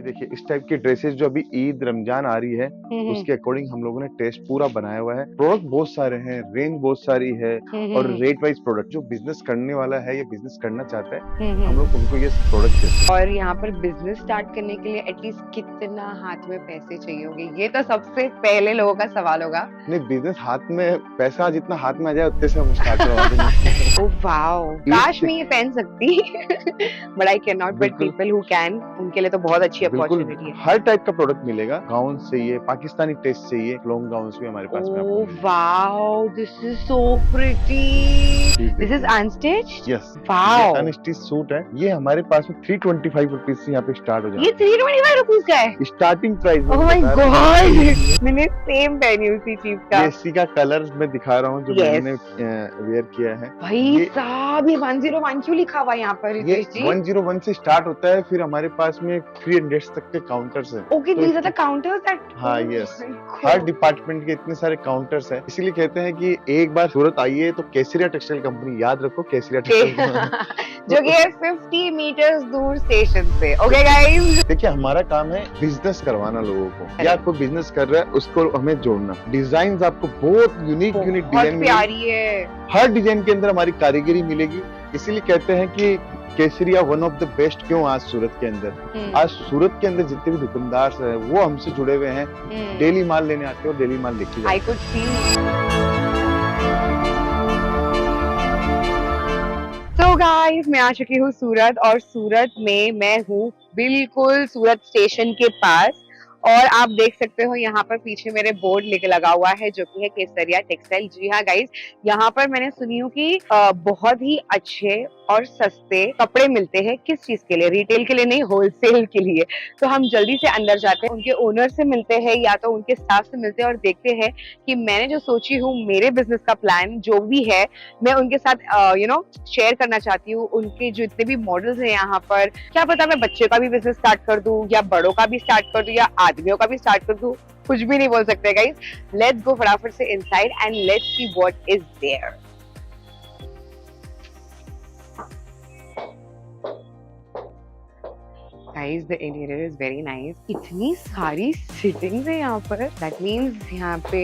ये देखिए इस टाइप की ड्रेसेस जो अभी ईद रमजान आ रही है हम्म उसके अकॉर्डिंग हम लोगों ने टेस्ट पूरा बनाया हुआ है। प्रोडक्ट बहुत सारे हैं, रेंज बहुत सारी है और हम्म रेट वाइज प्रोडक्ट। जो बिजनेस करने वाला है या बिजनेस करना चाहता है हम लोग हम्म। उनको ये प्रोडक्ट देते हैं। और यहाँ पर बिजनेस स्टार्ट करने के लिए एटलीस्ट कितना हाथ में पैसे चाहिए होंगे, ये तो सबसे पहले लोगों का सवाल होगा। नहीं, बिजनेस हाथ में पैसा जितना हाथ में आ जाए उतने से हम स्टार्ट करवा देंगे। ओ वाओ, ईद काश से मैं ये पहन सकती but I can not, but बिल्कुल पीपल हु कैन, उनके लिए तो बहुत अच्छी बिल्कुल अपॉर्चुनिटी है। हर टाइप का प्रोडक्ट मिलेगा। गाउन चाहिए, पाकिस्तानी टेस्ट चाहिए, लॉन्ग गाउन भी हमारे पास में आपको Oh मिल जाएगा। wow, this is so pretty. Please This is देखिए। unstitched? यस, ये Wow. अनस्टिच सूट है। ये हमारे पास में 325 रुपीज से यहाँ पे स्टार्ट हो ये जाता 325 रुपीज का है? है। स्टार्टिंग प्राइस Oh में my बता रहा हूँ। God. मैंने सेम पहनी उसी चीज का। ये इसी का कलर मैं दिखा रहा हूँ जो Yes. मैंने वेयर किया है। भाई ये साहब, ये 101 क्यों लिखा हुआ है यहाँ पर ये रितेश जी? 101 से स्टार्ट होता है, फिर हमारे पास में 300 तक के काउंटर्स हैं। Okay, तो these are the counters that. हाँ Oh yes, my her God. Department के इतने सारे काउंटर्स हैं। इसीलिए कहते हैं कि एक बार सूरत आइए तो केसरिया टेक्सटाइल कंपनी याद रखो, केसरिया टेक्सटाइल। जो कि है 50 मीटर्स दूर स्टेशन से। Okay guys. देखिए हमारा काम है बिजनेस करवाना लोगों को, या कोई बिजनेस कर रहा है उसको हमें जोड़ना। डिजाइन आपको बहुत यूनिक बहुत डिजाइन मिलेगी। प्यारी है। हर डिजाइन के अंदर हमारी कारीगरी मिलेगी। इसीलिए कहते हैं कि केसरिया वन ऑफ द बेस्ट। क्यों आज सूरत के अंदर, आज सूरत के अंदर जितने भी दुकानदार हैं वो हमसे जुड़े हुए हैं। डेली माल लेने आते हैं और डेली माल लेके आई जाते कुड सी। तो गाइस, मैं आ चुकी हूँ सूरत, और सूरत में मैं हूँ बिल्कुल सूरत स्टेशन के पास। और आप देख सकते हो यहाँ पर पीछे मेरे बोर्ड लेके लगा हुआ है जो कि है केसरिया टेक्सटाइल। जी हाँ गाइस, यहाँ पर मैंने सुनी हूँ कि बहुत ही अच्छे और सस्ते कपड़े मिलते हैं। किस चीज के लिए? रिटेल के लिए नहीं, होलसेल के लिए। तो हम जल्दी से अंदर जाते हैं, उनके ओनर से मिलते हैं या तो उनके स्टाफ से मिलते हैं, और देखते हैं कि मैंने जो सोची हूँ मेरे बिजनेस का प्लान जो भी है मैं उनके साथ शेयर करना चाहती हूँ। उनके जो इतने भी मॉडल्स हैं यहाँ पर, क्या पता मैं बच्चे का भी बिजनेस स्टार्ट कर दूं या बड़ों का भी स्टार्ट कर दूं या आदमियों का भी स्टार्ट कर दूं, कुछ भी नहीं बोल सकते गाइस। लेट्स गो फटाफट से inside and let's see what is there. Guys, the interior is very nice. इतनी सारी सिटिंग्स है यहाँ पर। That means यहाँ पे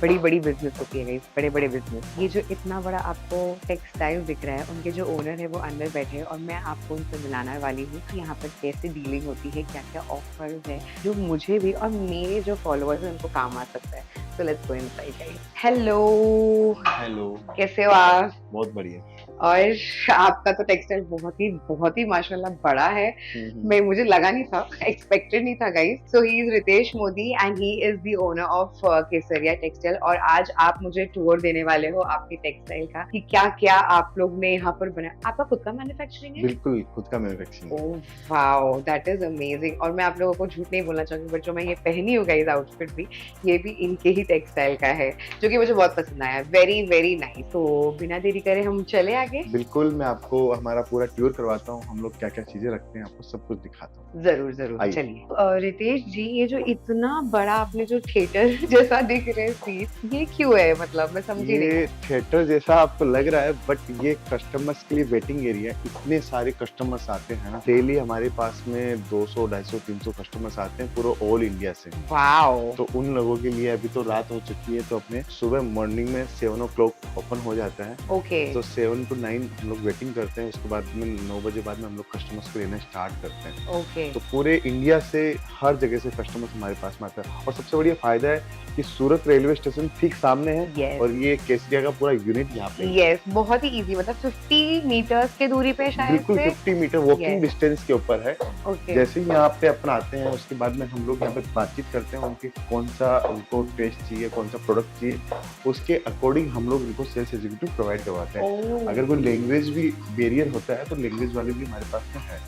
बड़ी बड़ी बिजनेस होती है guys, बड़े बड़े बिजनेस। ये जो इतना बड़ा आपको टेक्सटाइल दिख रहा है, उनके जो ओनर है वो अंदर बैठे हैं और मैं आपको उनसे मिलाने वाली हूँ कि यहाँ पर कैसे डीलिंग होती है, क्या क्या ऑफर्स है जो मुझे भी और मेरे जो फॉलोअर्स हैं उनको काम आ सकता है। So let's go inside guys. Hello, hello, कैसे हो आप? बहुत बढ़िया। और आपका तो टेक्सटाइल बहुत ही माशाल्लाह बड़ा है। मैं मुझे लगा नहीं था, एक्सपेक्टेड नहीं था guys. So he is Ritesh Modi and he is the owner of Kesariya textile. और आज आप मुझे टूर देने वाले हो आपकी टेक्सटाइल का कि क्या क्या आप लोग ने यहाँ पर बनाया। आपका खुद का मैन्युफैक्चरिंग है? बिल्कुल खुद का manufacturing. Oh wow, that is amazing. और मैं आप लोगों को झूठ नहीं बोलना चाहूंगी, बट जो मैं ये पहनी हूँ गाइस आउटफिट भी, ये भी इनके ही टेक्सटाइल का है, जो कि मुझे बहुत पसंद आया। Very very nice. तो बिना देरी करे हम चले आगे। बिल्कुल, मैं आपको हमारा पूरा टूर करवाता हूँ। हम लोग क्या क्या चीजें रखते हैं आपको सब कुछ दिखाता हूँ। जरूर जरूर, चलिए। रितेश जी, ये जो इतना बड़ा आपने जो थिएटर जैसा दिख रहा है सीट, ये क्यों है? मतलब मैं समझी नहीं। ये थिएटर जैसा आपको लग रहा है बट ये कस्टमर्स के लिए वेटिंग एरिया है। इतने सारे कस्टमर्स आते हैं ना, डेली हमारे पास में 200, 250, 300 कस्टमर्स आते हैं पूरा ऑल इंडिया से। वाओ। तो उन लोगों के लिए अभी तो रात हो चुकी है, तो अपने सुबह मॉर्निंग में 7 o'clock ओपन हो जाता है। ओके। तो 7 to 9 हम लोग वेटिंग करते हैं। उसके बाद में 9 बजे बाद में हम लोग कस्टमर्स को लेना स्टार्ट करते हैं। ओके। तो पूरे इंडिया से हर जगह से कस्टमर्स हमारे पास में आता है। और सबसे बढ़िया फायदा है कि सूरत रेलवे स्टेशन ठीक सामने है। yes. और ये केसरिया का पूरा यूनिट यहाँ पे। यस, बहुत ही इजी, मतलब 50 मीटर्स के दूरी पे शायद बिल्कुल से। 50 मीटर वॉकिंग Yes. डिस्टेंस के ऊपर है। ओके। जैसे ही यहाँ पे अपन आते हैं उसके बाद में हम लोग यहाँ पे बातचीत करते हैं उनके कौन सा उनको टेस्ट चाहिए, कौन सा प्रोडक्ट चाहिए, उसके अकॉर्डिंग हम लोग उनको सेल्स एग्जीक्यूटिव प्रोवाइड करवाते हैं। अगर कोई लैंग्वेज भी बैरियर होता है तो लैंग्वेज वाले भी हमारे पास में है।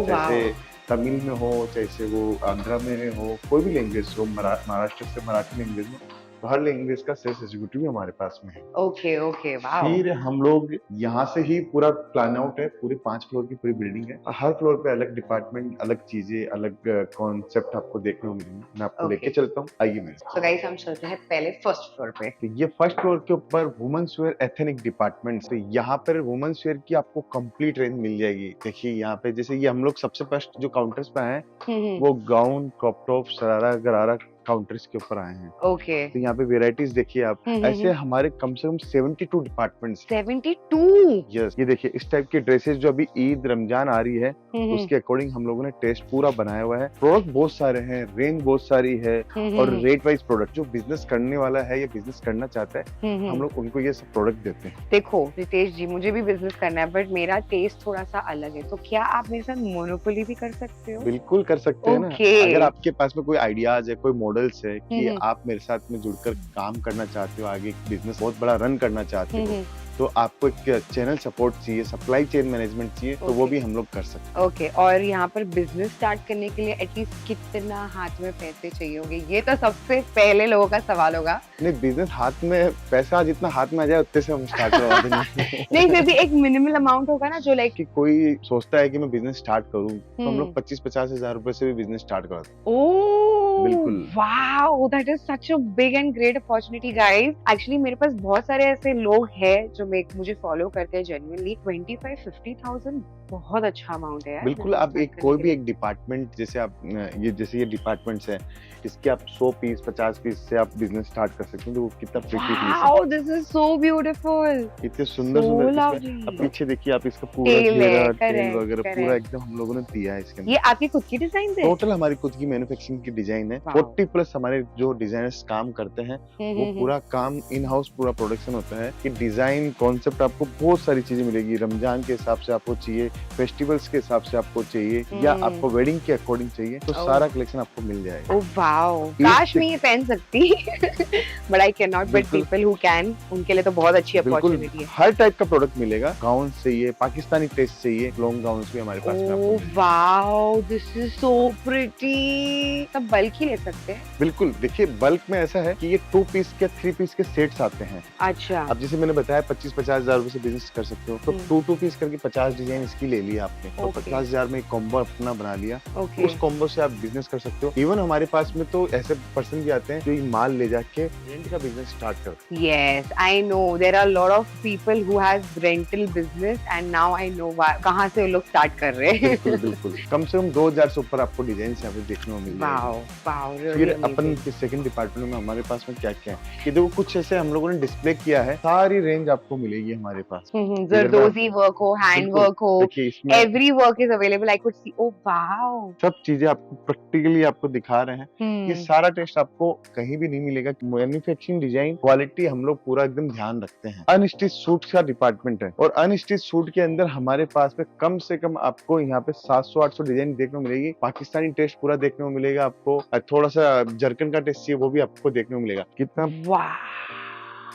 जैसे तमिल में हो, जैसे वो आंध्रा में हो, कोई भी लैंग्वेज हो, महाराष्ट्र से मराठी लैंग्वेज में, तो हर लैंग्वेज का सेल्स एग्जीक्यूटिव हमारे पास में है। Okay okay, wow. फिर हम लोग यहाँ से ही पूरा प्लान आउट है, पूरी 5 फ्लोर की पूरी बिल्डिंग है। हर फ्लोर पे अलग डिपार्टमेंट, अलग चीजें, अलग कॉन्सेप्ट आपको देखने को मिलेंगे। मैं आपको Okay. लेके चलता हूँ, आइए मेरे साथ। तो गाइस हम चलते हैं पहले फर्स्ट फ्लोर पे। तो ये फर्स्ट फ्लोर के ऊपर वुमेन्स वेयर एथनिक डिपार्टमेंट है। यहाँ पर वुमेन्स वेयर की आपको कंप्लीट रेंज मिल जाएगी। देखिए यहाँ पे जैसे ये हम लोग सबसे फर्स्ट जो काउंटर्स पे आए हैं वो गाउन, क्रॉप टॉप, शरारा, गरारा काउंटर्स के ऊपर आए हैं। ओके। तो यहाँ पे वेराइटीज देखिए आप। ऐसे हमारे कम से कम 72 डिपार्टमेंट्स। 72? यस, ये देखिए इस टाइप की ड्रेसेस जो अभी ईद रमजान आ रही है उसके अकॉर्डिंग हम लोगों ने टेस्ट पूरा बनाया हुआ है। प्रोडक्ट बहुत सारे हैं, रेंज बहुत सारी है और रेट वाइज प्रोडक्ट। जो बिजनेस करने वाला है या बिजनेस करना चाहता है हम लोग उनको ये सब प्रोडक्ट देते हैं। देखो रितेश जी, मुझे भी बिजनेस करना है बट मेरा टेस्ट थोड़ा सा अलग है, तो क्या आप मेरे साथ मोनोपोली भी कर सकते हो? बिल्कुल कर सकते हैं ना। Okay. अगर आपके पास में कोई आइडियाज है, कोई मॉडल्स है कि आप मेरे साथ में जुड़कर काम करना चाहते हो, आगे बिजनेस बहुत बड़ा रन करना चाहते हो, तो आपको एक चैनल सपोर्ट चाहिए, सप्लाई चेन मैनेजमेंट चाहिए, तो वो भी हम लोग कर सकते हैं। ओके। और यहाँ पर बिजनेस स्टार्ट करने के लिए एटलीस्ट कितना हाथ में पैसे चाहिए होंगे? ये तो सबसे पहले लोगों का सवाल होगा। नहीं, बिजनेस हाथ में, पैसा जितना हाथ में आ जाए उतने से हम स्टार्ट करवा देंगे। नहीं, फिर भी एक मिनिमल अमाउंट होगा ना जो लाइक कि कोई सोचता है कि मैं बिजनेस स्टार्ट करूं तो हम लोग 25-50 हजार रुपए से भी बिजनेस स्टार्ट करते हैं। ओह बिल्कुल। Wow, that is such a big and great opportunity guys. Actually मेरे पास बहुत सारे ऐसे लोग हैं जो मुझे फॉलो करते हैं। जेन्युइनली 25-50,000 बहुत अच्छा अमाउंट है यार। बिल्कुल, आप एक कोई भी एक डिपार्टमेंट, जैसे आप ये डिपार्टमेंट्स है, इसके आप 100 पीस 50 पीस से आप बिजनेस स्टार्ट कर सकते हैं। तो वो कितना प्रिटी पीस है, wow, this is so beautiful, इतने सुंदर so सुंदर। lovely. अब पीछे देखिए आप, इसका पूरा Tail है, घेरा, correct, टेल वगैरह correct. पूरा एकदम हम लोगों ने दिया है इसके अंदर। ये आपकी खुद की डिजाइन है? टोटल हमारी खुद की मैन्युफैक्चरिंग की डिजाइन है। Wow. 40 प्लस हमारे जो डिजाइनर्स काम करते हैं वो पूरा काम इन हाउस पूरा प्रोडक्शन होता है। कि डिजाइन कॉन्सेप्ट आपको बहुत सारी चीजें मिलेगी। रमजान के हिसाब से आपको चाहिए, फेस्टिवल्स के हिसाब से आपको चाहिए, या आपको वेडिंग के अकॉर्डिंग चाहिए, तो सारा कलेक्शन आपको मिल जाएगा। ओह वाओ, काश मैं ये पहन सकती but I can not. But people who can, उनके लिए तो बहुत अच्छी अपॉर्चुनिटी है। हर टाइप का प्रोडक्ट मिलेगा। गाउन चाहिए, पाकिस्तानी टेस्ट चाहिए, लॉन्ग गाउन्स भी हमारे पास में आपको oh wow, this is so pretty. तब बल्क ही ले सकते हैं? बिल्कुल। देखिए बल्क में ऐसा है कि ये 2 पीस के 3 पीस के सेट्स आते हैं। अच्छा। अब जैसे मैंने बताया 25-50 हजार रुपए से बिजनेस कर सकते हो, तो 2 पीस करके 50 डिजाइन इसकी ले लिया आपने, तो 50 हजार में एक कॉम्बो अपना बना लिया। उस कॉम्बो से आप बिजनेस कर सकते हो। इवन हमारे पास में तो ऐसे पर्सन भी आते हैं जो ये माल ले जाके रेंट का बिजनेस स्टार्ट करते हैं। Yes, I know there are a lot of people who has rental business and now I know कहाँ से वो लोग स्टार्ट कर रहे हैं। बिल्कुल बिल्कुल। कम से कम 2000 से ऊपर आपको डिजाइन यहाँ पे देखने को मिल वाओ जाएगी। वाओ, फिर अपन के सेकंड डिपार्टमेंट में हमारे पास में क्या क्या है, कि देखो कुछ ऐसे हम लोगों ने डिस्प्ले किया है। सारी रेंज आपको मिलेगी हमारे पास। जरदोजी वर्क हो, हैंड वर्क हो, देखिए इसमें every work is available. I could see. Oh wow. सब चीजें आपको प्रैक्टिकली आपको दिखा रहे हैं। ये सारा टेस्ट आपको कहीं भी नहीं मिलेगा। मैन्युफैक्चरिंग, डिजाइन, क्वालिटी हम लोग पूरा एकदम ध्यान रखते हैं। अनस्टिच सूट का डिपार्टमेंट है और अनस्टिच सूट के अंदर हमारे पास में कम से कम आपको यहाँ पे 700-800 डिजाइन देखने को मिलेगी। पाकिस्तानी टेस्ट पूरा देखने को मिलेगा आपको। थोड़ा सा जर्कन का टेस्ट चाहिए वो भी आपको देखने को मिलेगा। कितना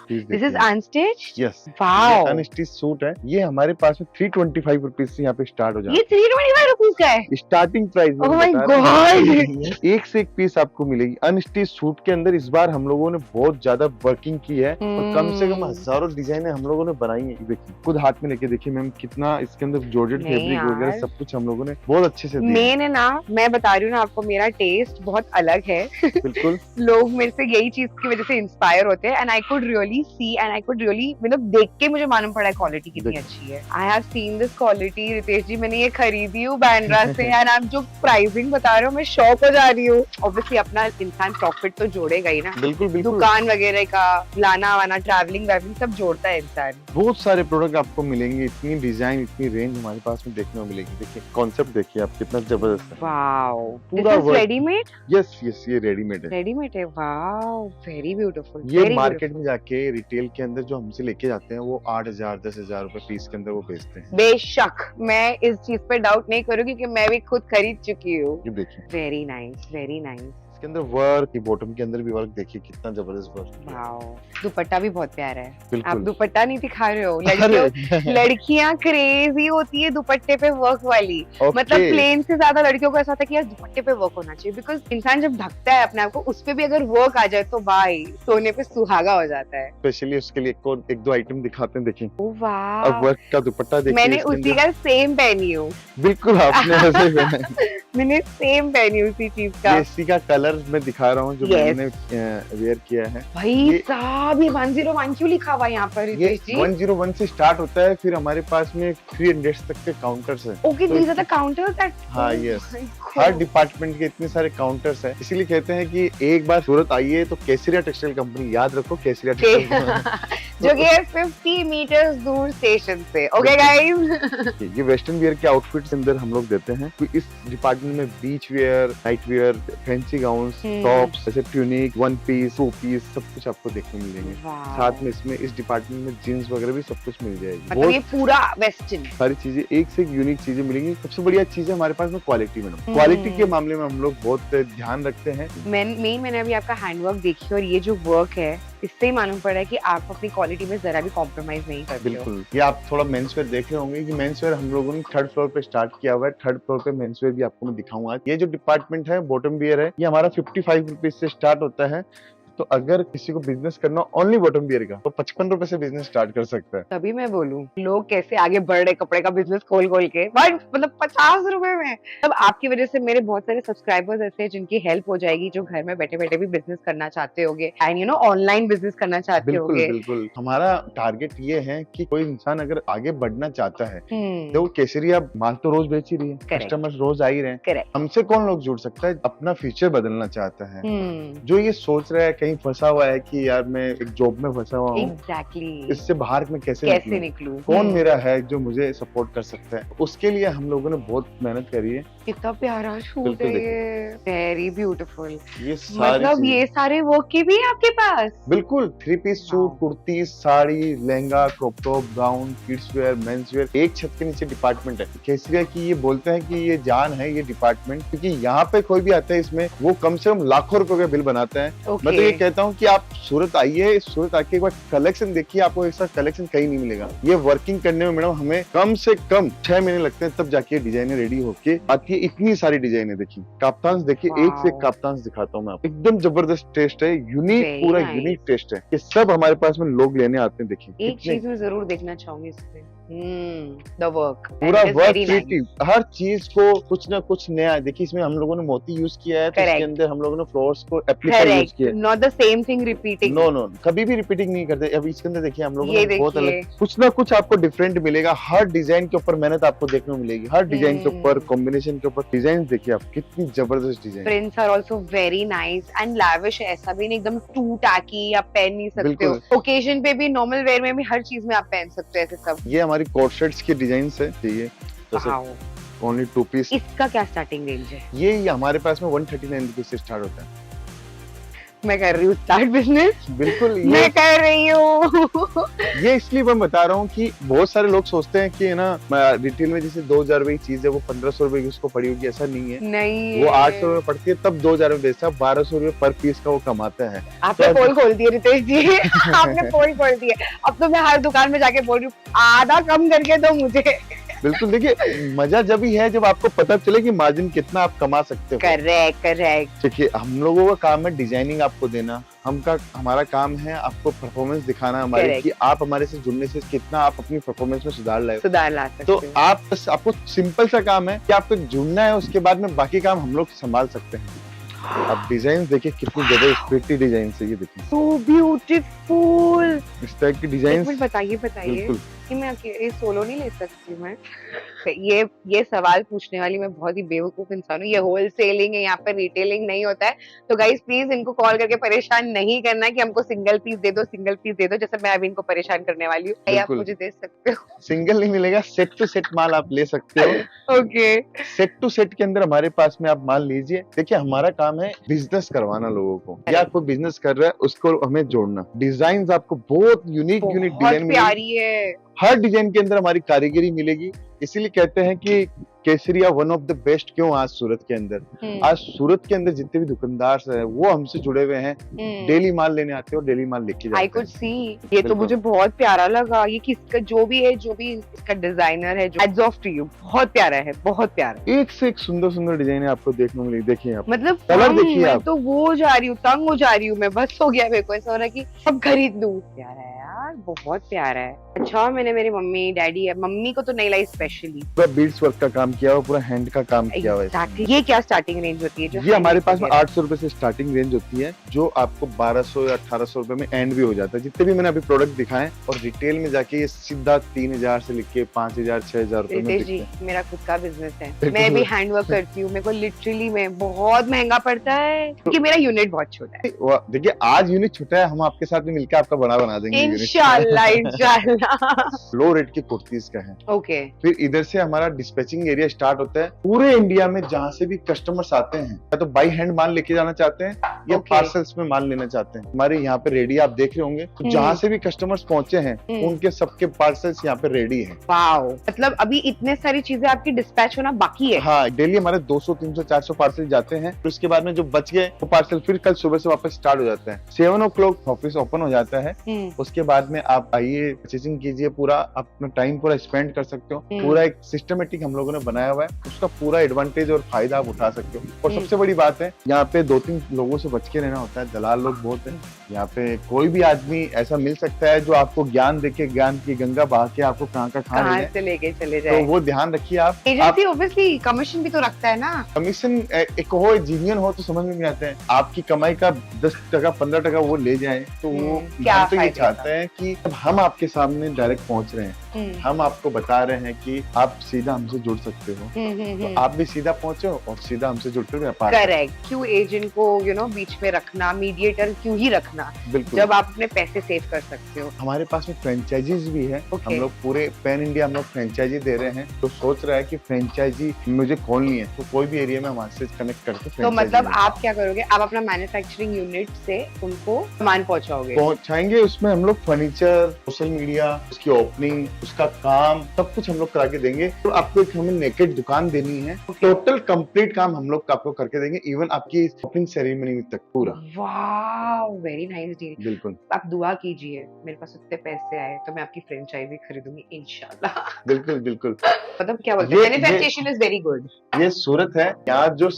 This is unstitched? Yes. Wow. Unstitch suit है। ये हमारे पास में 325 रुपीज से यहाँ पे स्टार्ट हो जाता है। ये 325 रुपीज का है? Starting price. Oh my God. एक से एक पीस आपको मिलेगी। अनस्टिच सूट के अंदर इस बार हम लोगों ने बहुत ज्यादा वर्किंग की है और कम से कम हजारों डिजाइने हम लोगों ने बनाई है। देखिए खुद हाथ में लेके देखिए मैम, कितना इसके अंदर जॉर्जेट फैब्रिक वगैरह सब कुछ हम लोगों ने बहुत अच्छे से दिया। मैंने ना, मैं बता रही हूँ ना आपको, मेरा टेस्ट बहुत अलग है। बिल्कुल। लोग मेरे से यही चीज की वजह से इंस्पायर होते हैं and I could really see and I could really, मतलब देख के मुझे मालूम पड़ा है क्वालिटी कितनी अच्छी है। I have seen this quality. Ritesh ji, मैंने ये खरीदी हूँ बैंड्रा से एंड आप जो प्राइसिंग बता रहे हो मैं शॉक हो जा रही हूँ। ऑब्वियसली अपना इंसान प्रॉफिट तो जोड़ेगा ही ना। बिल्कुल बिल्कुल। दुकान वगैरह का लाना वाना, ट्रैवलिंग वैवलिंग सब जोड़ता है इंसान। बहुत सारे प्रोडक्ट आपको मिलेंगे। इतनी डिजाइन, इतनी रेंज हमारे पास में देखने को मिलेगी। देखिए कॉन्सेप्ट देखिए आप, कितना जबरदस्त है। वाओ, पूरा रेडीमेड? यस यस, ये रेडीमेड है। रेडीमेड है। Wow, very beautiful. ये मार्केट में जाके रिटेल के अंदर जो हमसे लेके जाते हैं वो 8,000 10,000 रुपए पीस के अंदर वो बेचते हैं। बेशक, मैं इस चीज पे डाउट नहीं करूँ क्योंकि मैं भी खुद खरीद चुकी हूँ। ये देखिए वेरी नाइस, वेरी नाइस। इसके अंदर वर्क, बॉटम के अंदर भी वर्क देखिए कितना जबरदस्त वर्क। वाओ, दुपट्टा भी बहुत प्यारा है। आप बिल्कुल। दुपट्टा नहीं दिखा रहे हो, अरे लड़कियां क्रेजी होती है दुपट्टे पे वर्क वाली। मतलब ओके, प्लेन से ज्यादा लड़कियों को ऐसा होता है कि यार दुपट्टे पे वर्क होना चाहिए, बिकॉज इंसान जब ढकता है अपने आप को, उस पे भी अगर वर्क आ जाए तो भाई सोने पे सुहागा हो जाता है। स्पेशली उसके लिए एक दो आइटम दिखाते हैं, देखिए। ओ अब वाह, वर्क का दुपट्टा देखिए मैंने इसके उसी अंदर। का सेम पहनी हूँ। बिल्कुल आपने ऐसे ही पहना है। मैंने सेम पहनी उसी चीज का। ये इसी का कलर मैं दिखा रहा हूँ जो Yes. मैंने वेयर किया है। भाई ये- साहब, ये 101 क्यों लिखा हुआ है यहाँ पर ये रितेश जी? 101 से स्टार्ट होता है, फिर हमारे पास में 300 तक के काउंटर्स हैं। ओके, तो these are the counters that हाँ, yes. हर डिपार्टमेंट के इतने सारे काउंटर्स हैं, इसीलिए कहते हैं कि एक बार सूरत आइए तो केसरिया टेक्सटाइल कंपनी, याद रखो केसरिया टेक्सटाइल कंपनी। जो कि है 50 मीटर्स दूर स्टेशन से। ओके गाइस, ये वेस्टर्न वियर के आउटफिट्स अंदर हम लोग देते हैं। तो इस डिपार्टमेंट में beach wear, night wear, fancy gowns, tops, जैसे tunic, one piece, two piece, सब कुछ आपको देखने को मिलेंगे। साथ में इसमें इस डिपार्टमेंट में जीन्स वगैरह भी सब कुछ मिल जाएगी। मतलब ये बहुत पूरा वेस्टर्न। सारी चीजें, एक से एक यूनिक चीजें मिलेंगी। सबसे बढ़िया चीज है हमारे पास में क्वालिटी। मैडम क्वालिटी के मामले में हम लोग बहुत ध्यान रखते हैं। मैंने अभी आपका हैंडवर्क देखी और ये जो वर्क है, इससे ही मालूम पड़ा है कि आप अपनी क्वालिटी में जरा भी कॉम्प्रोमाइज नहीं करते हो। बिल्कुल। ये आप थोड़ा मेंस वेयर देख रहे होंगे कि मेंस वेयर हम लोगों ने 3rd फ्लोर पे स्टार्ट किया हुआ है। 3rd फ्लोर पे मेंस वेयर भी आपको मैं दिखाऊंगा। ये जो डिपार्टमेंट है बॉटम वियर है, ये हमारा 55 रुपीज से स्टार्ट होता है। तो अगर किसी को बिजनेस करना ओनली बॉटम वियर का, तो 55 रुपए से बिजनेस स्टार्ट कर सकता है। तभी मैं बोलूं लोग कैसे आगे बढ़ रहे कपड़े का बिजनेस खोल खोल के, बट मतलब 50 रुपए में। तब आपकी वजह से मेरे बहुत सारे सब्सक्राइबर्स ऐसे हैं जिनकी हेल्प हो जाएगी, जो घर में बैठे बैठे भी बिजनेस करना चाहते होंगे, and you know online business करना चाहते बिल्कुल होंगे। बिल्कुल। हमारा टारगेट ये है कि कोई इंसान अगर आगे बढ़ना चाहता है, हम्म, तो केसरिया माल तो रोज बेच ही रही है, Correct. कस्टमर्स रोज आ ही रहे हैं। करेक्ट। हमसे कौन लोग जुड़ सकता है? अपना फ्यूचर बदलना चाहता है, हम्म, जो ये सोच रहा है कहीं फंसा हुआ है कि यार मैं एक जॉब में फंसा हुआ हूँ, एग्जैक्टली। इससे बाहर मैं कैसे कैसे निकलूं? निकलूं? कौन मेरा है जो मुझे सपोर्ट कर सकता है? उसके लिए हम लोगों ने बहुत मेहनत करी है। कितना प्यारा शूट बिल्कुल है ये, वेरी ब्यूटीफुल। ये सारी मतलब चीजें- ये सारे वर्क की भी है आपके पास? बिल्कुल 3 piece Wow. Suit, kurti, sari, lehenga, crop top, gown, kids wear, men's wear, एक छत के नीचे डिपार्टमेंट है। केसरिया की ये बोलते हैं कि ये जान है ये डिपार्टमेंट, क्योंकि यहाँ पे कोई भी आता है इसमें वो कम से कम लाखों रुपए का बिल बनाते हैं। ओके। मैं तो ये कहता हूँ कि आप सूरत आइए, सूरत आके एक बार कलेक्शन देखिए, आपको ऐसा कलेक्शन कहीं नहीं मिलेगा। ये वर्किंग करने में मैडम हमें कम से कम 6 महीने लगते हैं, तब जाके डिजाइने रेडी होके आती है। इतनी सारी डिजाइने देखिए, काफ्तान्स देखिए, एक से एक Wow. काफ्तान्स दिखाता हूँ मैं आपको। एकदम जबरदस्त टेस्ट है, यूनिक, Very पूरा nice. यूनिक टेस्ट है। ये सब हमारे पास में लोग लेने आते हैं। देखिए एक कितने- चीज मैं जरूर देखना चाहूंगी इसमें, द वर्क। पूरा वर्क क्रिएटिव, हर चीज को कुछ ना कुछ नया। देखिए इसमें हम लोगों ने मोती यूज किया है, तो इसके Correct. अंदर हम लोगों ने फ्लावर्स को एप्लीफाई यूज करेक्ट, किया है। Not the same thing repeating. No no, कभी भी रिपीटिंग नहीं करते। अभी इसके अंदर देखिए हम लोगों ये ने बहुत देखिए। अलग, कुछ ना कुछ आपको डिफरेंट मिलेगा। हर डिजाइन के ऊपर मेहनत आपको देखने को मिलेगी, हर डिजाइन के ऊपर, कॉम्बिनेशन के ऊपर। डिजाइन देखिए आप, कितनी जबरदस्त design. Prints are also very nice and lavish. ऐसा भी नहीं एकदम टू टैकी, आप पहन नहीं सकते हो। बिल्कुल। ओकेजन पे भी, नॉर्मल वेयर में भी, हर चीज में आप पहन सकते हो ऐसे सब। ये हमारी कोट सेट्स की डिजाइन है, ये जैसे वाओ। Only 2 piece. इसका क्या स्टार्टिंग रेंज है? ये हमारे पास में 139 रुपीज से स्टार्ट होता है। मैं कर रही हूँ स्टार्ट बिजनेस, बिल्कुल। ये मैं कर रही हूँ। ये इसलिए मैं बता रहा हूँ कि बहुत सारे लोग सोचते हैं कि है ना, रिटेल में जैसे 2000 रुपए की चीज है वो 1500 रुपए की उसको पड़ी होगी, ऐसा नहीं है। नहीं, वो 800 रुपए पड़ती है, तब 2000 रुपए बेचता है, 1200 रुपए पर पीस का वो कमाता है। आपने तो- पोल खोल दिए रितेश जी। आपने पोल खोल दिए। अब तो मैं हर दुकान में जाके बोल रही हूँ, आधा कम करके दो मुझे। बिल्कुल। देखिए मजा जब ही है जब आपको पता चले कि मार्जिन कितना आप कमा सकते हो। Correct correct. देखिए हम लोगों का काम है डिजाइनिंग आपको देना, हमारा काम है आपको परफॉर्मेंस दिखाना हमारे, Correct. कि आप हमारे से जुड़ने से कितना आप अपनी परफॉर्मेंस में सुधार लाए। सुधार ला सकते तो हो। आप बस, आपको सिंपल सा काम है कि आपको जुड़ना है, उसके बाद में बाकी काम हम लोग संभाल सकते हैं। अब डिजाइन देखिए कितनी जबरदस्त प्रिटी डिजाइन है, ये देखिए So beautiful। इस टाइप की एक डिजाइन। मिनट बताइए बिल्कुल। कि मैं अकेले सोलो नहीं ले सकती मैं? ये सवाल पूछने वाली मैं बहुत ही बेवकूफ इंसान हूँ। ये होलसेलिंग है, यहाँ पर रिटेलिंग नहीं होता है। तो गाइस प्लीज इनको कॉल करके परेशान नहीं करना कि हमको सिंगल पीस दे दो, सिंगल पीस दे दो, जैसे मैं अभी इनको परेशान करने वाली हूँ। आप बिल्कुल। मुझे दे सकते हो? सिंगल नहीं मिलेगा, सेट टू सेट माल आप ले सकते हो। ओके। सेट टू सेट के अंदर हमारे पास में आप माल लीजिए। देखिए हमारा काम है बिजनेस करवाना लोगों को, या कोई बिजनेस कर रहा है उसको हमें जोड़ना। डिजाइन आपको बहुत यूनिक बहुत डिजाइन मिलेगी, प्यारी है। हर डिजाइन के अंदर हमारी कारीगरी मिलेगी। इसीलिए कहते हैं कि केसरिया वन ऑफ द बेस्ट क्यों आज सूरत के अंदर, आज सूरत के अंदर जितने भी दुकानदार है वो हमसे जुड़े हुए हैं, डेली माल लेने आते हो, डेली माल लेके जाते हैं। आई कुड सी, ये तो मुझे बहुत प्यारा लगा। ये किसका, जो भी है, जो भी इसका डिजाइनर है, हैट्स ऑफ टू यू, बहुत प्यारा है, बहुत प्यारा। एक से एक सुंदर सुंदर डिजाइन है आपको देखने को मिली। देखिए आप मतलब कलर देखिए मैं आप, तो वो जा रही हूँ, तंग हो जा रही हूँ मैं, बस हो गया मेरे को, ऐसा हो रहा है कि अब खरीद लूं। प्यारा है यार, बहुत प्यारा है। अच्छा, मैंने मेरी मम्मी डैडी है, मम्मी को तो नहीं लाई स्पेशली, पूरा बीड्स वर्क का काम किया हुआ, पूरा हैंड का काम किया हुआ है। Exactly. ये क्या स्टार्टिंग रेंज होती है? जो ये हमारे पास में 800 रुपए से स्टार्टिंग रेंज होती है, जो आपको 1200 या 1800 रुपए में एंड भी हो जाता है। जितने भी मैंने अभी प्रोडक्ट दिखाए, और रिटेल में जाके ये सीधा 3000 से लेके 5000 6000 रुपए में रितेश बिकते जी, हैं। मेरा खुद का बिजनेस है, बिल्कुल। मैं भी हैंडवर्क करती हूँ, मेरे को लिटरली में बहुत महंगा पड़ता है क्योंकि मेरा यूनिट बहुत छोटा है। देखिए आज यूनिट छोटा है, हम आपके साथ में मिलकर आपका बड़ा बना देंगे यूनिट। इंशाल्लाह इंशाल्लाह। लो रेट की कुर्तीज का है। ओके, फिर इधर से हमारा डिस्पैचिंग एरिया स्टार्ट होता है। पूरे इंडिया में जहाँ से भी कस्टमर्स आते हैं, या तो बाई हैंड माल लेके जाना चाहते हैं या Okay. पार्सल्स में माल लेना चाहते हैं, हमारे यहाँ पे रेडी आप देख रहे होंगे। तो जहाँ से भी कस्टमर्स पहुंचे हैं, उनके सबके पार्सल्स यहाँ पे रेडी हैं। वाओ, मतलब अभी इतने सारी चीजें आपकी डिस्पैच होना बाकी है। हाँ, डेली हमारे 200 300 400 पार्सल जाते हैं। फिर उसके बाद में जो बच गए वो पार्सल फिर कल सुबह से वापस स्टार्ट हो जाते हैं। 7 o'clock ऑफिस ओपन हो जाता है। उसके बाद में आप आइए, परचेसिंग कीजिए, पूरा अपना टाइम पूरा स्पेंड कर सकते हो। पूरा एक सिस्टमेटिक हम लोगों ने बनाया हुआ है, उसका पूरा एडवांटेज और फायदा आप उठा सकते हो। और सबसे बड़ी बात है, यहाँ पे 2-3 लोगों से बच के रहना होता है, दलाल लोग बहुत हैं। यहाँ पे कोई भी आदमी ऐसा मिल सकता है जो आपको ज्ञान देके, ज्ञान की गंगा बहा के आपको कहाँ का कहाँ खाना से लेके चले तो जाए। वो ध्यान रखिए आप। एजेंसी ऑब्वियसली कमीशन भी तो रखता है ना। कमीशन एक हो, जीनियन हो तो समझ में नहीं आता है। आपकी कमाई का 10% 15% वो ले जाए तो वो क्या हम तो ये फायदा चाहते हैं कि अब हम आपके सामने डायरेक्ट पहुंच रहे हैं, हम आपको बता रहे हैं कि आप सीधा हमसे जुड़ सकते हो, तो आप भी सीधा पहुंचो और सीधा हमसे जुड़कर व्यापार करो। करेक्ट। क्यों एजेंट को बीच में रखना, मीडिएटर क्यों ही रखना, बिल्कुल। जब आप अपने पैसे सेव कर सकते हो। हमारे पास में फ्रेंचाइजीज भी है। Okay. हम लोग पूरे पैन इंडिया हम लोग फ्रेंचाइजी दे रहे हैं। तो सोच रहा है कि फ्रेंचाइजी मुझे खोलनी है, तो कोई भी एरिया में हमारे से कनेक्ट करके तो मतलब आप क्या करोगे, आप अपना मैन्युफैक्चरिंग यूनिट से उनको सामान पहुंचाओगे? पहुंचाएंगे। उसमें हम लोग फर्नीचर, सोशल मीडिया, उसकी ओपनिंग, उसका काम, सब कुछ हम लोग करा के देंगे। तो आपको एक हमें नेकेड दुकान देनी है, टोटल कंप्लीट काम हम लोग आपको करके देंगे, इवन आपकी ओपनिंग सेरेमनी तक पूरा। Wow, very nice deal. बिल्कुल आप दुआ कीजिए मेरे पास उतने पैसे आए तो मैं आपकी फ्रेंचाइजी खरीदूंगी इंशाल्लाह। बिल्कुल बिल्कुल। मतलब क्या बोलते हैं, मैन्युफैक्चरिंग इज वेरी गुड। ये सूरत है, यहाँ जो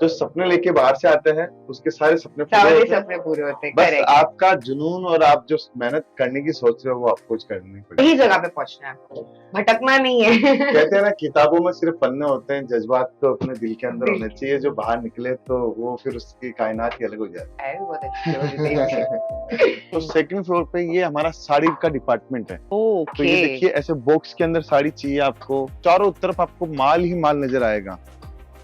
सपने लेके बाहर से आते हैं उसके सारे सपने पूरे सारे होते हैं। सपने पूरे होते हैं। बस करेक्ट, आपका जुनून और आप जो मेहनत करने की सोच रहे हो वो आपको करनी पड़ेगी। सही जगह पे पहुंचना है आपको, भटकना नहीं है। कहते हैं ना, किताबों में सिर्फ पन्ने होते हैं, जज्बात तो अपने दिल के अंदर होने चाहिए। जो बाहर निकले तो वो फिर उसकी कायनात ही अलग हो जाती है। बहुत अच्छी हो रही है। तो सेकंड फ्लोर पे ये हमारा साड़ी का डिपार्टमेंट है। ओके। तो ये देखिए, ऐसे बॉक्स के अंदर साड़ी चाहिए आपको, चारों तरफ आपको माल ही माल नजर आएगा।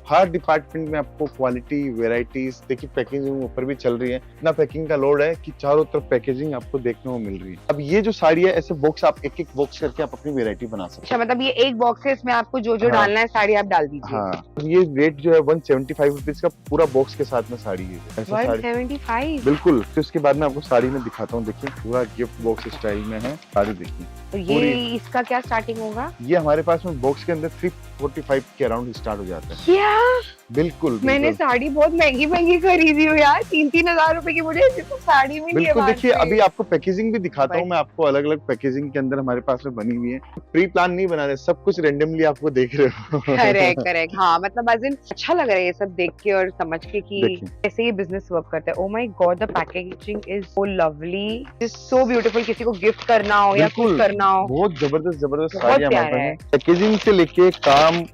हर डिपार्टमेंट में आपको क्वालिटी, वेराइटीज, देखिए पैकेजिंग ऊपर भी चल रही है। इतना पैकिंग का लोड है कि चारों तरफ पैकेजिंग आपको देखने को मिल रही है। अब ये जो साड़ी है, ऐसे बॉक्स आप एक एक बॉक्स करके आप अपनी वेरायटी बना सकते अच्छा, मतलब ये एक बॉक्स है, इसमें आपको जो हाँ। डालना है साड़ी आप डाल हैं। दीजिए। हाँ, अब ये रेट जो है 175 रुपीज का पूरा बॉक्स के साथ में साड़ी है। ऐसा साड़ी 175। बिल्कुल। फिर उसके बाद में आपको साड़ी में दिखाता हूँ। देखिए पूरा गिफ्ट बॉक्स स्टाइल में है साड़ी। देखिए तो ये इसका क्या स्टार्टिंग होगा? ये हमारे पास में बॉक्स के अंदर 345 के अराउंड स्टार्ट हो जाता है। क्या बिल्कुल मैंने साड़ी बहुत महंगी खरीदी हो यार, 3-3 हजार रुपए की मुझे तो साड़ी मिली है। बिल्कुल। बाहर देखिए से। अभी आपको पैकेजिंग भी दिखाता हूँ मैं आपको, अलग अलग पैकेजिंग के अंदर हमारे पास में बनी हुई है। प्री प्लान नहीं बना रहे, सब कुछ रेंडमली आपको देख रहे हो। Correct correct. हाँ, मतलब as in, अच्छा लग रहा है ये सब देख के और समझ के कि देखिए। कैसे ये बिजनेस वर्क करता है। Oh my God, the packaging is so lovely, is so beautiful. किसी को गिफ्ट करना हो या कुछ करना हो, बहुत जबरदस्त बहुत साड़ी हमारे प्यारा पास है। है। पैकेजिंग से लेके काम,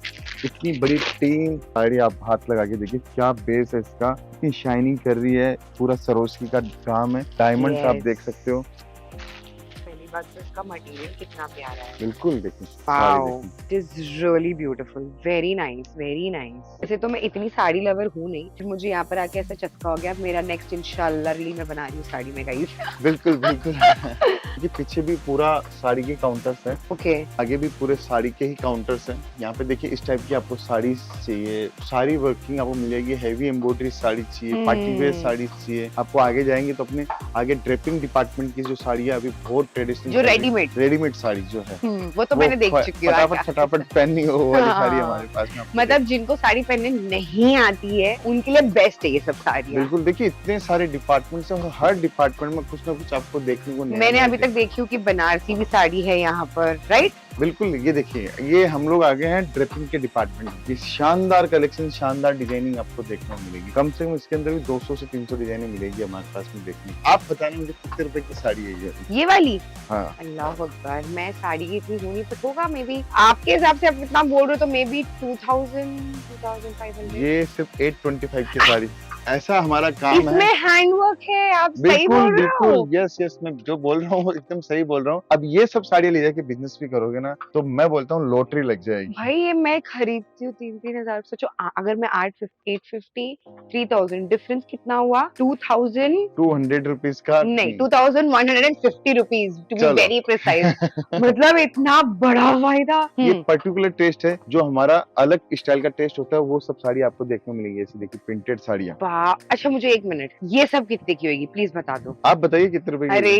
इतनी बड़ी टीम। साड़ी आप हाथ लगा के देखिए क्या बेस है इसका, इतनी शाइनिंग कर रही है। पूरा सरोस्की का काम है, डायमंड्स आप देख सकते हो। पहली बात तो इसका मटेरियल कितना प्यारा है। बिल्कुल देखिए। Wow, it is really beautiful, very nice, very nice. वैसे तो मैं इतनी साड़ी लवर हूँ नहीं, फिर मुझे यहाँ पर आके ऐसा चस्का हो गया। मेरा नेक्स्ट इंशाल्लाह मैं बना रही हूँ साड़ी में गाइस। बिल्कुल बिल्कुल। ये पीछे भी पूरा साड़ी के काउंटर्स हैं, ओके। आगे भी पूरे साड़ी के ही काउंटर्स हैं। यहाँ पे देखिए इस टाइप की आपको साड़ी चाहिए, सारी वर्किंग आपको मिल जाएगी। हैवी एम्ब्रॉयडरी साड़ी चाहिए, पार्टी वेयर साड़ी चाहिए। आपको आगे जाएंगे तो अपने आगे ड्रेपिंग डिपार्टमेंट की जो साड़ी है, अभी बहुत ट्रेडिशनल वेस्टर्न जो रेडीमेड साड़ी जो है वो तो मैंने देख चुकी हूँ फटाफट आका। फटाफट पहननी हो वो वाली साड़ी हाँ। हमारे पास में आपको मतलब जिनको साड़ी पहनने नहीं आती है उनके लिए बेस्ट है ये सब साड़ियाँ। बिल्कुल। देखिए इतने सारे डिपार्टमेंट्स हैं, हर डिपार्टमेंट में कुछ ना कुछ आपको देखने को नया मैंने नया अभी तक देखी हूँ कि बनारसी भी साड़ी है यहाँ पर, राइट? बिल्कुल। ये देखिए ये हम लोग आ गए हैं ड्रेपिंग के डिपार्टमेंट में। ये शानदार कलेक्शन, शानदार डिजाइनिंग आपको देखने को मिलेगी। कम से कम इसके अंदर भी 200 से 300 डिजाइनें मिलेगी हमारे पास में देखने को। आप बताना मुझे कितने रुपए की साड़ी है ये वाली? हाँ। अल्लाह अकबर, मैं साड़ी की इतनी हूँ नहीं, पर होगा मे बी आपके हिसाब से आप इतना बोल रहे हो तो मे बी 2500। ये सिर्फ 825 की साड़ी। ऐसा हमारा काम इसमें है। हैंडवर्क है, आप सही बिल्कुल बोल रहे हो। बिल्कुल, यस यस, मैं जो बोल रहा हूँ एकदम सही बोल रहा हूँ। अब ये सब साड़ियाँ ले जाके बिजनेस भी करोगे ना तो मैं बोलता हूँ लॉटरी लग जाएगी। भाई ये मैं खरीदती हूँ 3,000। सोचो अगर मैं 850 3000, डिफरेंस कितना हुआ? 2000 200 रुपीज का नहीं 2150 रुपीज टू बी चलो। Very precise. मतलब इतना बड़ा फायदा। ये पर्टिकुलर टेस्ट है जो हमारा अलग स्टाइल का टेस्ट होता है, वो सब साड़ी आपको देखने को मिलेगी। ऐसी देखिए प्रिंटेड साड़ियाँ। वाह, अच्छा मुझे एक मिनट, ये सब कितने की होगी प्लीज बता दो। आप बताइए कितने रुपए की? अरे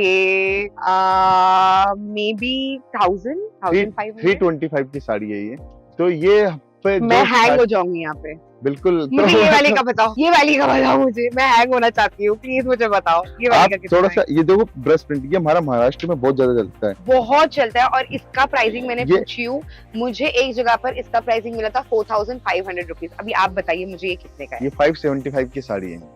मे बी 1500। 325 की साड़ी है ये। तो ये पे मैं जो हैंग हो जाऊंगी यहाँ पे। बिल्कुल। मुझे ये वाली का बताओ, ये वाली का बताओ मुझे, मैं हैंग होना चाहती हूँ, प्लीज मुझे बताओ ये वाली आप का कितना थोड़ा है? सा ये देखो ब्रश प्रिंट, ये हमारा महाराष्ट्र में बहुत ज्यादा चलता है। बहुत चलता है और इसका प्राइसिंग मैंने ये- पूछी हूँ, मुझे एक जगह पर इसका प्राइसिंग मिला था 4500 रुपीज। अभी आप बताइए मुझे ये कितने का है? ये 575 की साड़ी है।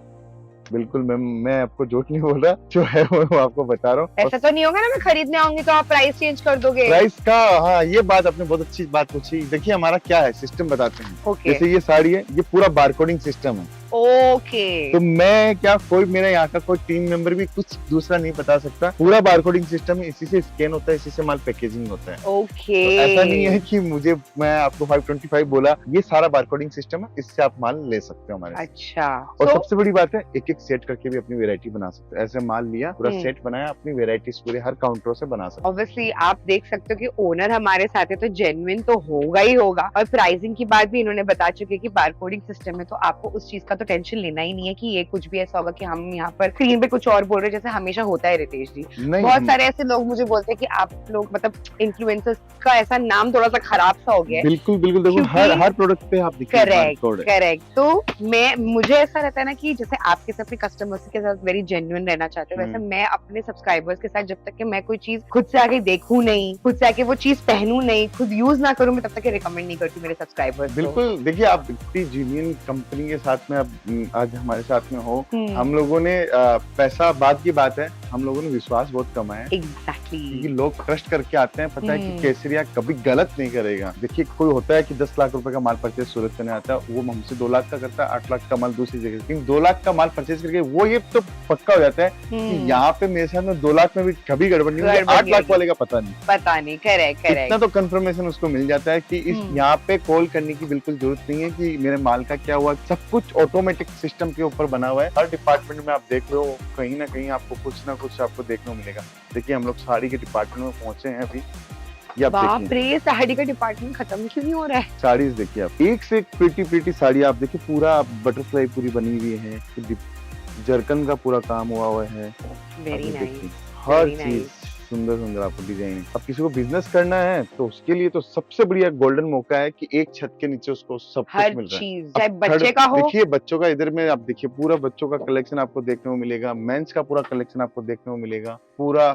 बिल्कुल मैम, मैं आपको झूठ नहीं बोल रहा, जो है वो आपको बता रहा हूँ। ऐसा तो नहीं होगा ना मैं खरीदने आऊंगी तो आप प्राइस चेंज कर दोगे? प्राइस का, हाँ ये बात आपने बहुत अच्छी बात पूछी। देखिए हमारा क्या है सिस्टम बताते हैं। ओके जैसे ये साड़ी है, ये पूरा बारकोडिंग सिस्टम है। ओके तो मैं क्या, कोई मेरा यहाँ का कोई टीम मेंबर भी कुछ दूसरा नहीं बता सकता। पूरा बारकोडिंग सिस्टम है, इसी से स्कैन होता है, इसी से माल पैकेजिंग होता है। ओके तो ऐसा नहीं है कि मुझे, मैं आपको 525 बोला, ये सारा बारकोडिंग सिस्टम है, इससे आप माल ले सकते हो हमारे से। अच्छा और तो सबसे बड़ी बात है, एक एक सेट करके भी अपनी वेरायटी बना सकते हो। ऐसे माल लिया, पूरा सेट बनाया, अपनी वेराइटीज पूरे हर काउंटरों से बना सकते ऑब्वियसली आप देख सकते हो कि ओनर हमारे साथ है तो जेन्युइन तो होगा ही होगा। और प्राइसिंग की बात भी इन्होंने बता चुके हैं कि बारकोडिंग सिस्टम है, तो आपको उस चीज का तो टेंशन लेना ही नहीं है कि ये कुछ भी ऐसा होगा कि हम यहाँ पर स्क्रीन पे कुछ और बोल रहे हैं, जैसे हमेशा होता है रितेश जी। नहीं। बहुत सारे ऐसे लोग मुझे बोलते हैं कि आप लोग मतलब इन्फ्लुएंसर्स का ऐसा नाम थोड़ा सा खराब सा हो गया है। बिल्कुल बिल्कुल, देखो क्योंकि- हर प्रोडक्ट पे आप देखिए करेक्ट। तो मुझे ऐसा रहता है ना कि जैसे आप किसी अपने कस्टमर्स के साथ वेरी जेन्युइन रहना चाहते हो, वैसे मैं अपने सब्सक्राइबर्स के साथ जब तक कि मैं कोई चीज खुद से आके देखूं नहीं, खुद से आके वो चीज पहनूं नहीं, खुद यूज ना करूं, मैं तब तक रिकमेंड नहीं करती मेरे सब्सक्राइबर्स। बिल्कुल। देखिए आप इतनी जेन्युइन कंपनी के साथ में अब आज हमारे साथ में हो। हम लोगों ने पैसा बाद की बात है, हम लोगों ने विश्वास बहुत कमाया है। एग्जैक्टली। क्योंकि लोग ट्रस्ट करके आते हैं, पता है कि केसरिया कभी गलत नहीं करेगा। देखिए कोई होता है कि 10 लाख रुपए का माल परचेज सूरत करने आता है, वो हमसे 2 लाख का करता है, 8 लाख का माल दूसरी जगह, लेकिन 2 लाख का माल परचेज करके वो ये तो पक्का हो जाता है कि यहाँ पे मेरे साथ में 2 लाख में भी कभी गड़बड़ नहीं होगी, 8 लाख वाले का पता नहीं। करेक्ट। इतना तो कंफर्मेशन उसको मिल जाता है कि इस यहाँ पे कॉल करने की बिल्कुल जरूरत नहीं है कि मेरे माल का क्या हुआ। सब कुछ ऑटोमेटिक सिस्टम के ऊपर बना हुआ है। हर डिपार्टमेंट में आप देख रहे हो, कहीं ना कहीं आपको कुछ ना कुछ आपको देखने को मिलेगा। देखिए हम लोग साड़ी के डिपार्टमेंट में पहुंचे हैं अभी। ये आप बाप देखिए, रे, साड़ी का डिपार्टमेंट खत्म क्यों नहीं हो रहा है? साड़ीज देखिए आप, एक से एक प्रीटी प्रीटी साड़ी आप देखिए। पूरा बटरफ्लाई पूरी बनी हुई है, जरकन का पूरा काम हुआ है। वेरी आप नाइस। देखिए, हर Very चीज nice. सुंदर सुंदर आपको डिजाइन। अब किसी को बिजनेस करना है तो उसके लिए तो सबसे बढ़िया गोल्डन मौका है कि एक छत के नीचे उसको सब हर कुछ मिल रहा है। चीज, चाहे बच्चे का हो। देखिए बच्चों का, इधर में आप देखिए पूरा बच्चों का कलेक्शन आपको देखने को मिलेगा। मेंस का पूरा कलेक्शन आपको देखने को मिलेगा। पूरा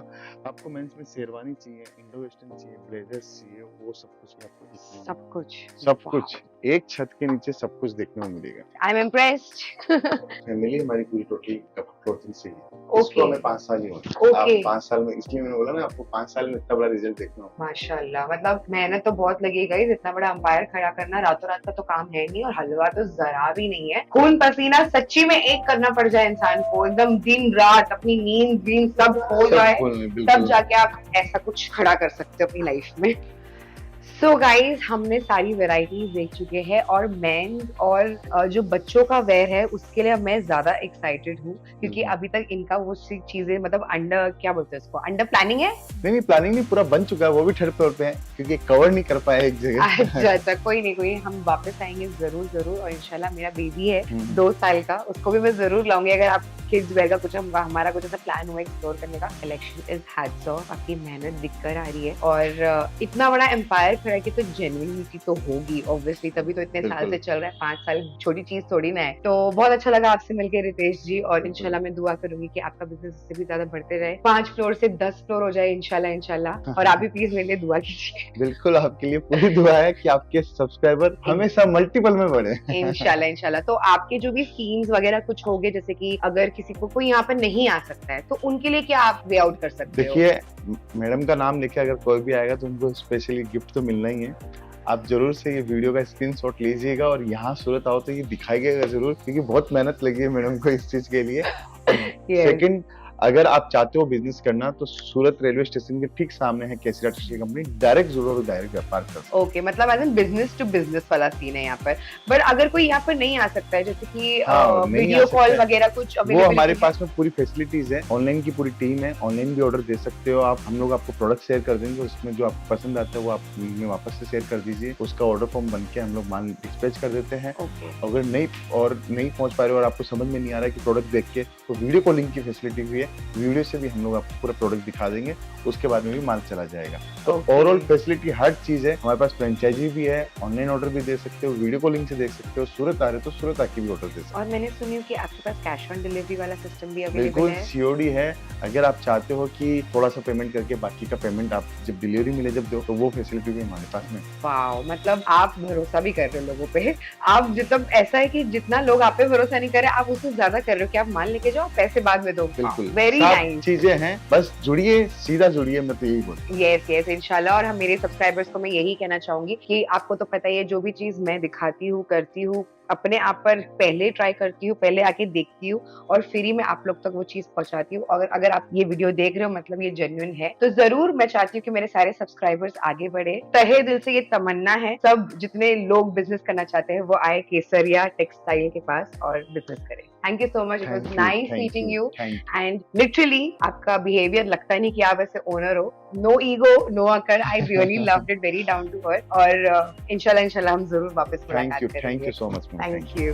आपको मेंस में शेरवानी चाहिए, इंडो वेस्टर्न चाहिए, ब्लेजर्स चाहिए, वो सब कुछ आपको दिखने को सब कुछ सब कुछ एक छत के नीचे सब कुछ देखने को मिलेगा। I am impressed. फैमिली हमारी पूरी टोटली क्लोथिंग से ही है। Okay. इसको हमें 5 साल ही हुए। Okay. आप 5 साल में, इसलिए मैंने बोला ना आपको 5 साल में इतना बड़ा रिजल्ट देखना होगा। माशाल्लाह, मतलब मेहनत तो बहुत लगेगा ही। इतना बड़ा अंपायर खड़ा करना रातों रात का तो काम है नहीं, और हलवा तो जरा भी नहीं है। खून पसीना सच्ची में एक करना पड़ जाए इंसान को, एकदम दिन रात अपनी नींद सब खो जाए, तब जाके आप ऐसा कुछ खड़ा कर सकते हो अपनी लाइफ में। सो गाइज हमने सारी वेराइटीज देख चुके हैं और मेन और जो बच्चों का वेयर है उसके लिए मैं ज्यादा एक्साइटेड हूँ क्योंकि अभी तक इनका वो चीजें मतलब अंडर क्या बोलते हैं उसको अंडर प्लानिंग है। नहीं प्लानिंग नहीं, पूरा बन चुका है, वो भी थर्ड फ्लोर पे है क्योंकि कवर नहीं कर पाए एक जगह। अच्छा कोई नहीं हम वापस आएंगे जरूर जरूर और इंशाल्लाह मेरा बेबी है 2 साल का, उसको भी मैं जरूर लाऊंगी अगर आप किड्स वेयर का कुछ हमारा कुछ ऐसा प्लान हुआ एक्सप्लोर करने का। कलेक्शन इज हैट्स ऑफ, आपकी मेहनत दिख कर आ रही है और इतना बड़ा एम्पायर खड़ा कि तो जेन्युइनिटी तो होगी ऑब्वियसली, तभी तो इतने साल से चल रहा है, 5 साल छोटी चीज थोड़ी ना है। तो बहुत अच्छा लगा आपसे मिलकर रितेश जी और इंशाल्लाह मैं दुआ करूंगी कि आपका बिजनेस इससे भी ज्यादा बढ़ते रहे, 5 फ्लोर से 10 फ्लोर हो जाए इंशाल्लाह और आप भी प्लीज मेरे लिए दुआ कीजिए। बिल्कुल, आपके लिए पूरी दुआ है कि आपके सब्सक्राइबर हमेशा मल्टीपल में बढ़े। इंशाल्लाह। तो आपके जो भी स्कीम्स वगैरह कुछ होंगे, जैसे कि अगर किसी को कोई यहाँ पर नहीं आ सकता है तो उनके लिए क्या आप वे आउट कर सकते हो? देखिए, मैडम का नाम लेके अगर कोई भी आएगा तो उनको स्पेशली गिफ्ट तो मिलना ही है। आप जरूर से ये वीडियो का स्क्रीनशॉट लीजिएगा और यहाँ सूरत आओ तो ये दिखाइएगा जरूर, क्योंकि बहुत मेहनत लगी है मैडम को इस चीज के लिए। सेकंड, अगर आप चाहते हो बिजनेस करना तो सूरत रेलवे स्टेशन के ठीक सामने है केसरिया टेक्सटाइल कंपनी, डायरेक्ट जुड़ो डायरेक्ट व्यापार कर सकते। ओके, मतलब as an business to business वाला सीन है यहाँ पर। बट अगर कोई यहाँ पर नहीं आ सकता है, जैसे कि वीडियो कॉल वगैरह कुछ वो हमारे पास में पूरी फैसिलिटीज है, ऑनलाइन की पूरी टीम है, ऑनलाइन भी ऑर्डर दे सकते हो आप। हम लोग आपको प्रोडक्ट शेयर कर देंगे, उसमें जो आपको पसंद आता है वो आप में वापस से शेयर कर दीजिए, उसका ऑर्डर फॉर्म बन के हम लोग माल डिस्पैच कर देते हैं। अगर नहीं पहुंच पा रहे हो और आपको समझ में नहीं आ रहा है कि प्रोडक्ट देख के, तो वीडियो कॉलिंग की फैसिलिटी भी है, वीडियो से भी हम लोग आपको पूरा प्रोडक्ट दिखा देंगे, उसके बाद में भी माल चला जाएगा। तो ओवरऑल फैसिलिटी हर चीज है हमारे पास। फ्रेंचाइजी भी है, ऑनलाइन ऑर्डर भी दे सकते हो, वीडियो कॉलिंग से देख सकते हो, सूरत आ रहे तो सूरत आके भी ऑर्डर दे सकते हो। और मैंने सुनी कि आपके पास कैश ऑन डिलीवरी वाला सिस्टम भी अवेलेबल बिल्कुल है। सीओडी है, अगर आप चाहते हो कि थोड़ा सा पेमेंट करके बाकी का पेमेंट आप जब डिलीवरी मिले जब दो, तो वो फैसिलिटी भी हमारे पास में। वाओ, मतलब आप भरोसा भी कर रहे हो लोगों पे। आप मतलब ऐसा है कि जितना लोग आप पे भरोसा नहीं कर रहे, आप उससे ज्यादा कर रहे हो कि आप माल लेके जाओ, पैसे बाद में दो। बिल्कुल, वेरी नाइस चीजें हैं, बस जुड़िए, सीधा जुड़िए, मैं तो यही बोलूँ। यस इंशाल्लाह। और हम मेरे सब्सक्राइबर्स को मैं यही कहना चाहूंगी कि आपको तो पता ही है, जो भी चीज मैं दिखाती हूँ करती हूँ अपने आप पर पहले ट्राई करती हूँ, पहले आके देखती हूँ और फिर ही मैं आप लोग तक वो चीज पहुंचाती हूँ। अगर आप ये वीडियो देख रहे हो मतलब ये जेन्युइन है, तो जरूर मैं चाहती हूँ कि मेरे सारे सब्सक्राइबर्स आगे बढ़े। तहे दिल से ये तमन्ना है, सब जितने लोग बिजनेस करना चाहते हैं वो आए केसरिया टेक्सटाइल के पास और बिजनेस करें। Thank you so much, it was nice meeting you and literally आपका बिहेवियर लगता नहीं कि आप ऐसे ओनर हो। नो ईगो, नो अकड़, I really loved it, very down to earth. और इंशाल्लाह हम जरूर वापस मुलाकात करेंगे। Thank you so much. Thank you.